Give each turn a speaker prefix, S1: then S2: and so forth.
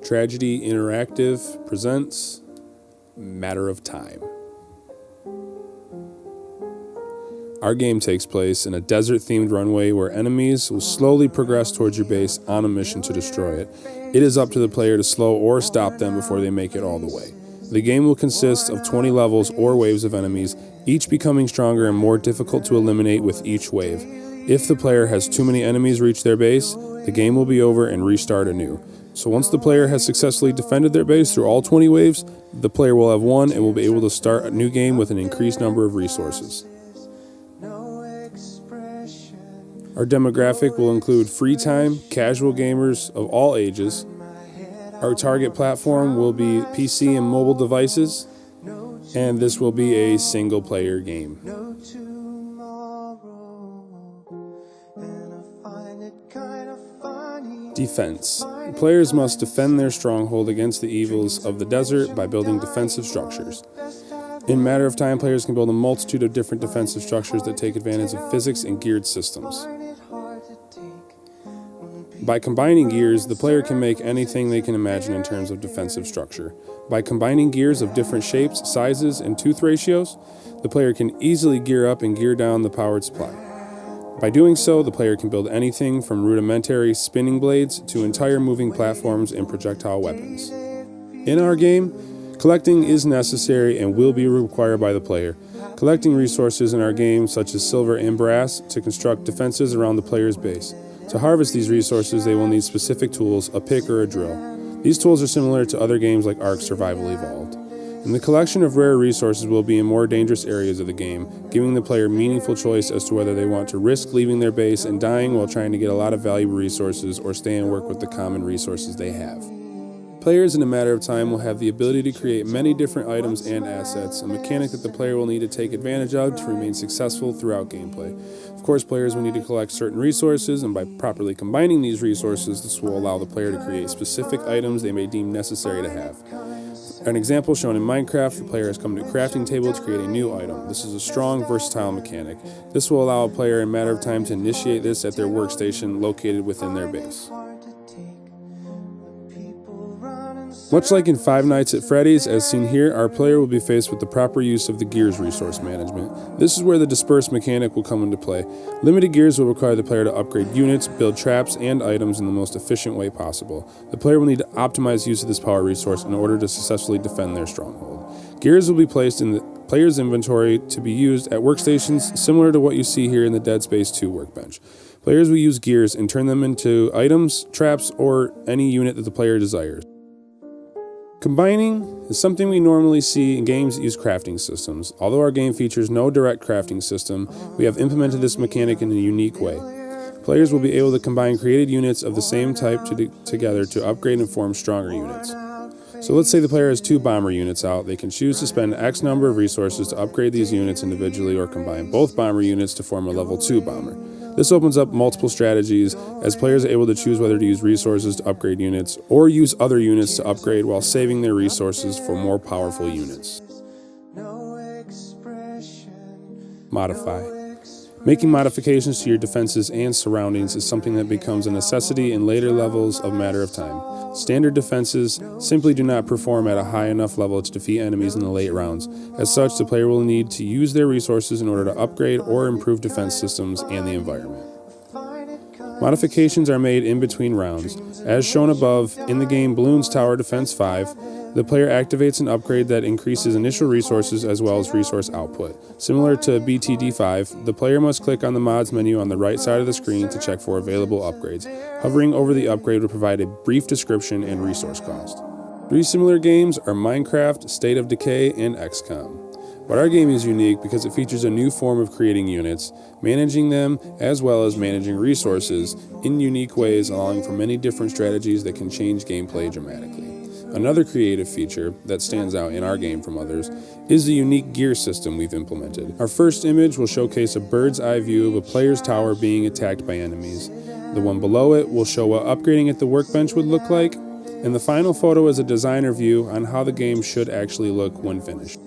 S1: Tragedy Interactive presents Matter of Time. Our game takes place in a desert-themed runway where enemies will slowly progress towards your base on a mission to destroy it. It is up to the player to slow or stop them before they make it all the way. The game will consist of 20 levels or waves of enemies, each becoming stronger and more difficult to eliminate with each wave. If the player has too many enemies reach their base, the game will be over and restart anew. So once the player has successfully defended their base through all 20 waves, the player will have won and will be able to start a new game with an increased number of resources. Our demographic will include free time, casual gamers of all ages. Our target platform will be PC and mobile devices, and this will be a single player game. Defense. Players must defend their stronghold against the evils of the desert by building defensive structures. In Matter of Time, players can build a multitude of different defensive structures that take advantage of physics and geared systems. By combining gears, the player can make anything they can imagine in terms of defensive structure. By combining gears of different shapes, sizes, and tooth ratios, the player can easily gear up and gear down the powered supply. By doing so, the player can build anything from rudimentary spinning blades to entire moving platforms and projectile weapons. In our game, collecting is necessary and will be required by the player. Collecting resources in our game, such as silver and brass, to construct defenses around the player's base. To harvest these resources, they will need specific tools, a pick or a drill. These tools are similar to other games like Ark Survival Evolved. And the collection of rare resources will be in more dangerous areas of the game, giving the player meaningful choice as to whether they want to risk leaving their base and dying while trying to get a lot of valuable resources or stay and work with the common resources they have. Players in A Matter of Time will have the ability to create many different items and assets, a mechanic that the player will need to take advantage of to remain successful throughout gameplay. Of course, players will need to collect certain resources, and by properly combining these resources, this will allow the player to create specific items they may deem necessary to have. An example shown in Minecraft, the player has come to a crafting table to create a new item. This is a strong, versatile mechanic. This will allow a player in Matter of Time to initiate this at their workstation located within their base. Much like in Five Nights at Freddy's, as seen here, our player will be faced with the proper use of the gears resource management. This is where the disperse mechanic will come into play. Limited gears will require the player to upgrade units, build traps, and items in the most efficient way possible. The player will need to optimize use of this power resource in order to successfully defend their stronghold. Gears will be placed in the player's inventory to be used at workstations similar to what you see here in the Dead Space 2 workbench. Players will use gears and turn them into items, traps, or any unit that the player desires. Combining is something we normally see in games that use crafting systems. Although our game features no direct crafting system, we have implemented this mechanic in a unique way. Players will be able to combine created units of the same type together to upgrade and form stronger units. So let's say the player has 2 bomber units out. They can choose to spend X number of resources to upgrade these units individually or combine both bomber units to form a level 2 bomber. This opens up multiple strategies as players are able to choose whether to use resources to upgrade units or use other units to upgrade while saving their resources for more powerful units. Modify. Making modifications to your defenses and surroundings is something that becomes a necessity in later levels of Matter of Time. Standard defenses simply do not perform at a high enough level to defeat enemies in the late rounds. As such, the player will need to use their resources in order to upgrade or improve defense systems and the environment. Modifications are made in between rounds. As shown above, in the game Bloons Tower Defense 5, the player activates an upgrade that increases initial resources as well as resource output. Similar to BTD 5, the player must click on the mods menu on the right side of the screen to check for available upgrades. Hovering over the upgrade will provide a brief description and resource cost. 3 similar games are Minecraft, State of Decay, and XCOM. But our game is unique because it features a new form of creating units, managing them, as well as managing resources in unique ways, allowing for many different strategies that can change gameplay dramatically. Another creative feature that stands out in our game from others is the unique gear system we've implemented. Our first image will showcase a bird's eye view of a player's tower being attacked by enemies. The one below it will show what upgrading at the workbench would look like, and the final photo is a designer view on how the game should actually look when finished.